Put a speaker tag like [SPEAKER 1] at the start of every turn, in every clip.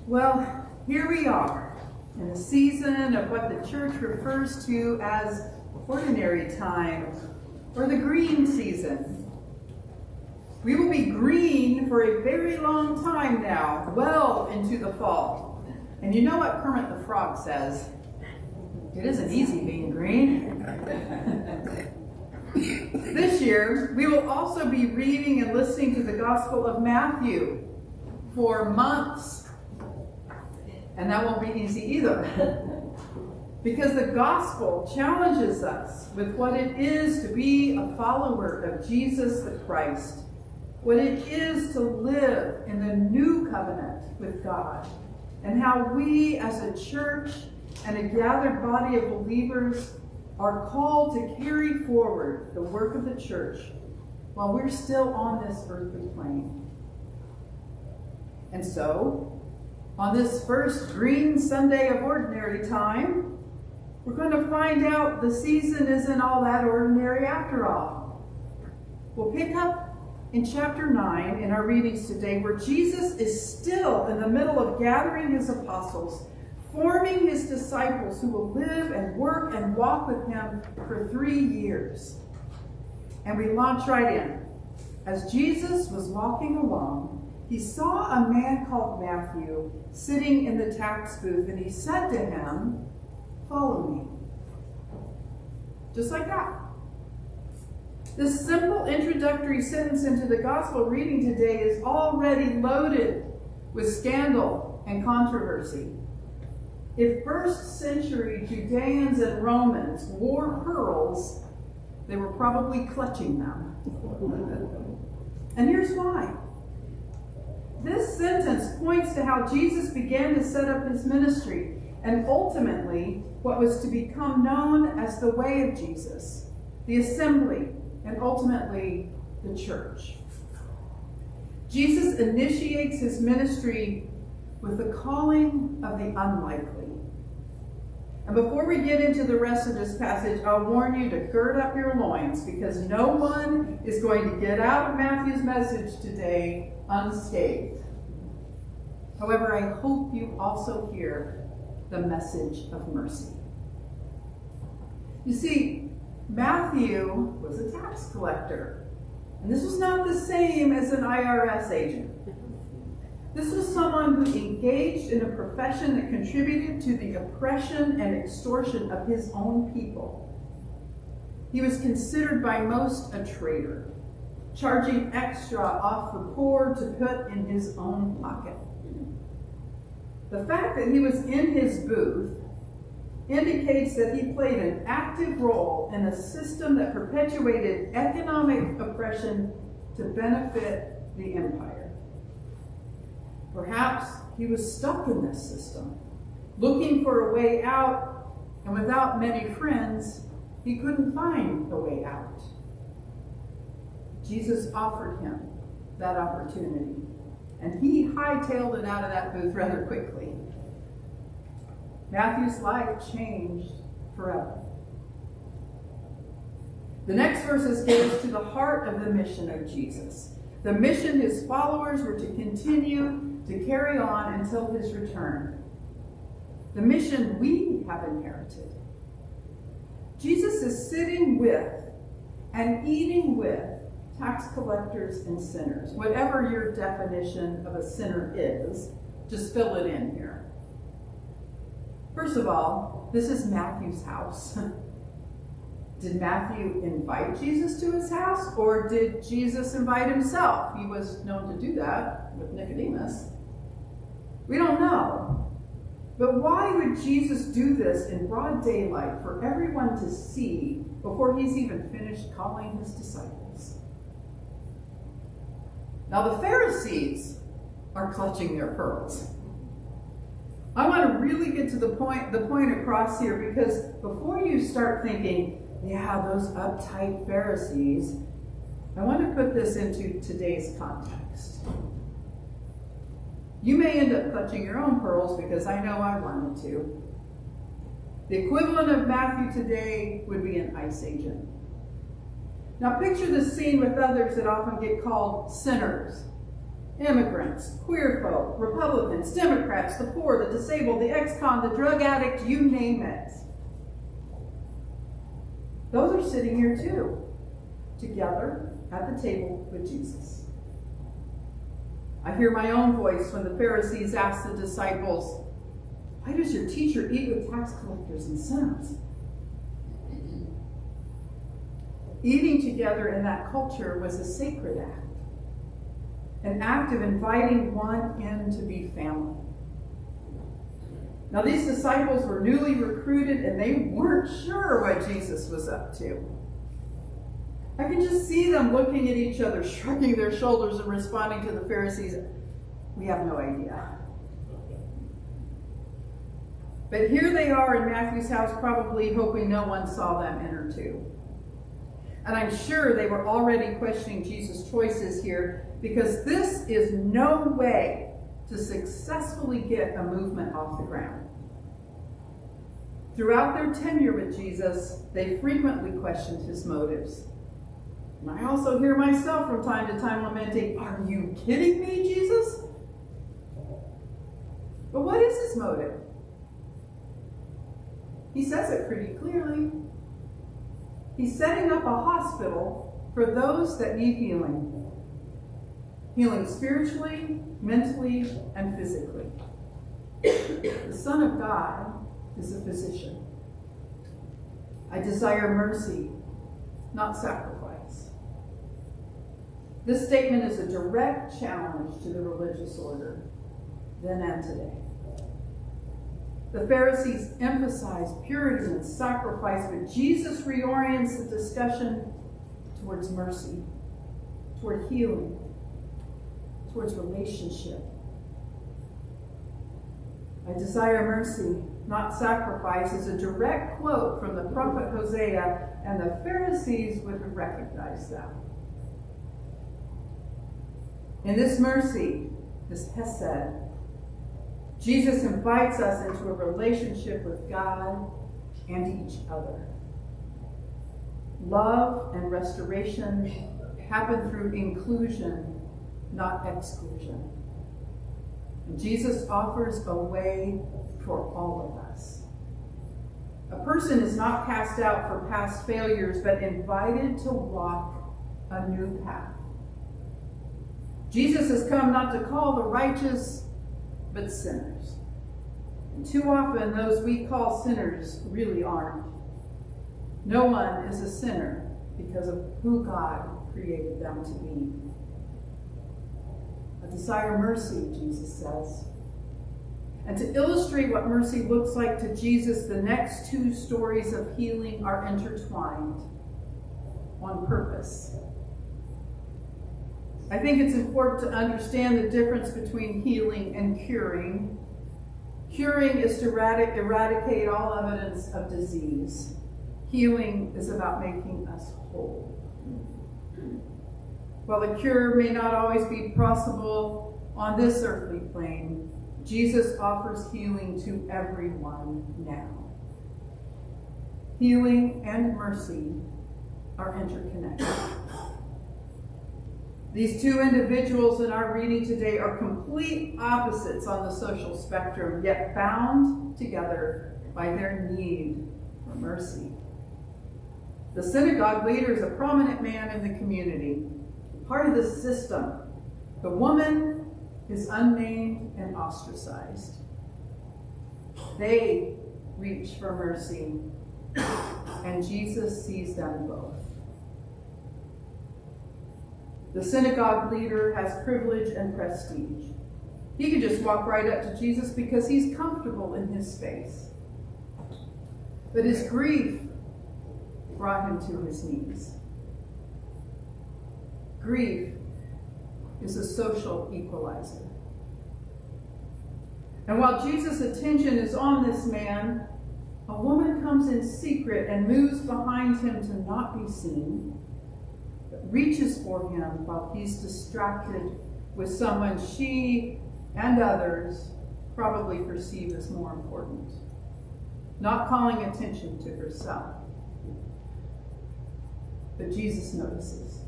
[SPEAKER 1] Well, here we are in a season of what the church refers to as ordinary time, or the green season. We will be green for a very long time now, well into the fall. And you know what Kermit the Frog says? It isn't easy being green. This year, we will also be reading and listening to the Gospel of Matthew for months. And that won't be easy either. Because the Gospel challenges us with what it is to be a follower of Jesus the Christ. What it is to live in the new covenant with God. And how we as a church and a gathered body of believers are called to carry forward the work of the church while we're still on this earthly plane. And so, on this first green Sunday of ordinary time, we're going to find out the season isn't all that ordinary after all. We'll pick up in chapter 9 in our readings today, where Jesus is still in the middle of gathering his apostles, forming his disciples who will live and work and walk with him for 3 years. And we launch right in. As Jesus was walking along, he saw a man called Matthew sitting in the tax booth, and he said to him, "Follow me." Just like that. This simple introductory sentence into the gospel reading today is already loaded with scandal and controversy. If first century Judeans and Romans wore pearls, they were probably clutching them. And here's why. This sentence points to how Jesus began to set up his ministry, and ultimately what was to become known as the way of Jesus, the assembly, and ultimately the church. Jesus initiates his ministry with the calling of the unlikely. And before we get into the rest of this passage, I'll warn you to gird up your loins, because no one is going to get out of Matthew's message today unscathed. However, I hope you also hear the message of mercy. You see, Matthew was a tax collector, and this was not the same as an IRS agent. This was someone who engaged in a profession that contributed to the oppression and extortion of his own people. He was considered by most a traitor, charging extra off the poor to put in his own pocket. The fact that he was in his booth indicates that he played an active role in a system that perpetuated economic oppression to benefit the empire. Perhaps he was stuck in this system, looking for a way out, and without many friends, he couldn't find a way out. Jesus offered him that opportunity, and he hightailed it out of that booth rather quickly. Matthew's life changed forever. The next verses get us to the heart of the mission of Jesus. The mission his followers were to continue to carry on until his return. The mission we have inherited. Jesus is sitting with and eating with tax collectors and sinners. Whatever your definition of a sinner is, just fill it in here. First of all, this is Matthew's house. Did Matthew invite Jesus to his house, or did Jesus invite himself? He was known to do that with Nicodemus. We don't know. But why would Jesus do this in broad daylight for everyone to see before he's even finished calling his disciples? Now the Pharisees are clutching their pearls. I want to really get to the point across here, because before you start thinking, yeah, those uptight Pharisees, I want to put this into today's context. You may end up clutching your own pearls, because I know I wanted to. The equivalent of Matthew today would be an ICE agent. Now picture the scene with others that often get called sinners. immigrants, queer folk, Republicans, Democrats, the poor, the disabled, the ex-con, the drug addict, you name it. Those are sitting here too, together at the table with Jesus. I hear my own voice when the Pharisees asked the disciples, "Why does your teacher eat with tax collectors and sinners?" Eating together in that culture was a sacred act, an act of inviting one in to be family. Now, these disciples were newly recruited and they weren't sure what Jesus was up to. I can just see them looking at each other, shrugging their shoulders and responding to the Pharisees, "We have no idea." But here they are in Matthew's house, probably hoping no one saw them enter too. And I'm sure they were already questioning Jesus' choices here, because this is no way to successfully get a movement off the ground. Throughout their tenure with Jesus, they frequently questioned his motives. And I also hear myself from time to time lamenting, "Are you kidding me, Jesus?" But what is his motive? He says it pretty clearly. He's setting up a hospital for those that need healing. Healing spiritually, mentally, and physically. The Son of God is a physician. I desire mercy, not sacrifice. This statement is a direct challenge to the religious order, then and today. The Pharisees emphasize purity and sacrifice, but Jesus reorients the discussion towards mercy, toward healing, towards relationship. I desire mercy, not sacrifice, is a direct quote from the prophet Hosea, and the Pharisees would recognize that. In this mercy, this hesed, Jesus invites us into a relationship with God and each other. Love and restoration happen through inclusion, not exclusion. And Jesus offers a way for all of us. A person is not cast out for past failures, but invited to walk a new path. Jesus has come not to call the righteous, but sinners. And too often, those we call sinners really aren't. No one is a sinner because of who God created them to be. I desire mercy, Jesus says. And to illustrate what mercy looks like to Jesus, the next two stories of healing are intertwined on purpose. I think it's important to understand the difference between healing and curing. Curing is to eradicate all evidence of disease. Healing is about making us whole. While the cure may not always be possible on this earthly plane, Jesus offers healing to everyone now. Healing and mercy are interconnected. These two individuals in our reading today are complete opposites on the social spectrum, yet bound together by their need for mercy. The synagogue leader is a prominent man in the community, part of the system. The woman is unnamed and ostracized. They reach for mercy, and Jesus sees them both. The synagogue leader has privilege and prestige. He can just walk right up to Jesus because he's comfortable in his space. But his grief brought him to his knees. Grief is a social equalizer. And while Jesus' attention is on this man, a woman comes in secret and moves behind him to not be seen, but reaches for him while he's distracted with someone she and others probably perceive as more important, not calling attention to herself. But Jesus notices.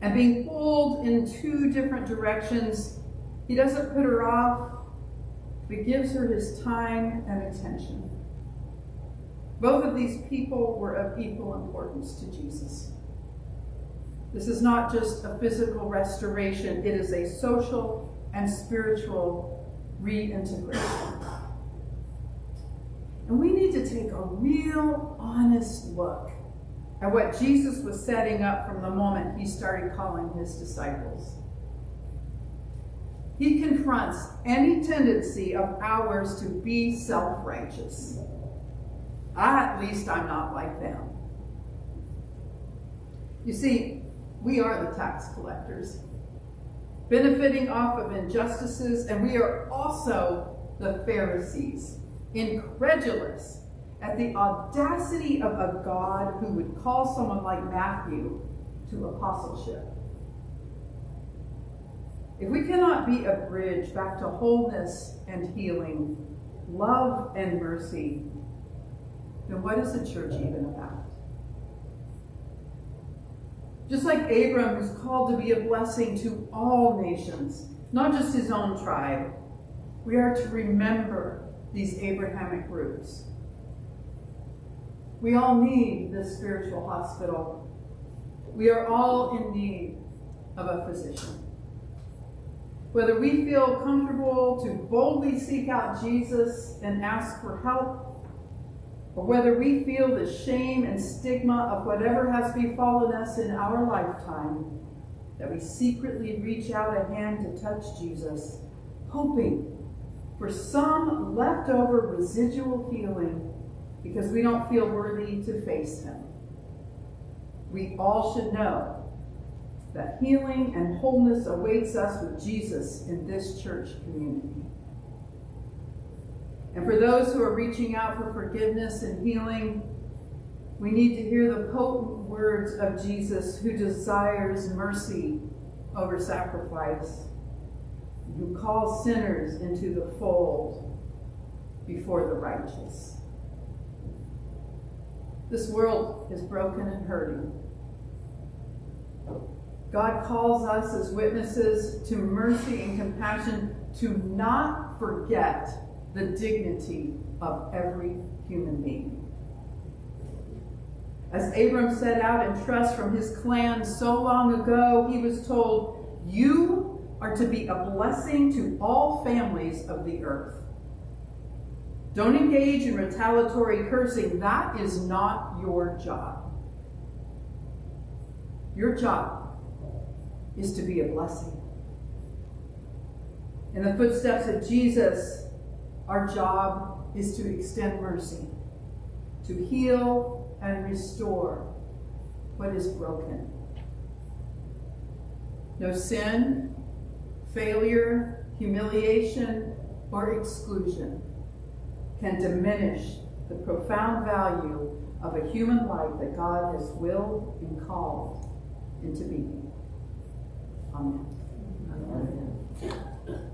[SPEAKER 1] And being pulled in two different directions, he doesn't put her off, but gives her his time and attention. Both of these people were of equal importance to Jesus. This is not just a physical restoration, it is a social and spiritual reintegration. And we need to take a real honest look at what Jesus was setting up from the moment he started calling his disciples. He confronts any tendency of ours to be self-righteous. At least I'm not like them. You see, we are the tax collectors, benefiting off of injustices, and we are also the Pharisees, incredulous at the audacity of a God who would call someone like Matthew to apostleship. If we cannot be a bridge back to wholeness and healing, love and mercy, then what is the church even about? Just like Abram, who's called to be a blessing to all nations, not just his own tribe, we are to remember these Abrahamic roots. We all need this spiritual hospital. We are all in need of a physician. Whether we feel comfortable to boldly seek out Jesus and ask for help, or whether we feel the shame and stigma of whatever has befallen us in our lifetime, that we secretly reach out a hand to touch Jesus, hoping for some leftover residual healing because we don't feel worthy to face him. We all should know that healing and wholeness awaits us with Jesus in this church community. And for those who are reaching out for forgiveness and healing, we need to hear the potent words of Jesus, who desires mercy over sacrifice, who calls sinners into the fold before the righteous. This world is broken and hurting. God calls us as witnesses to mercy and compassion to not forget the dignity of every human being. As Abram set out in trust from his clan so long ago, he was told, "You are to be a blessing to all families of the earth." Don't engage in retaliatory cursing. That is not your job. Your job is to be a blessing. In the footsteps of Jesus, our job is to extend mercy, to heal and restore what is broken. No sin, failure, humiliation, or exclusion can diminish the profound value of a human life that God has willed and called into being. Amen. Amen.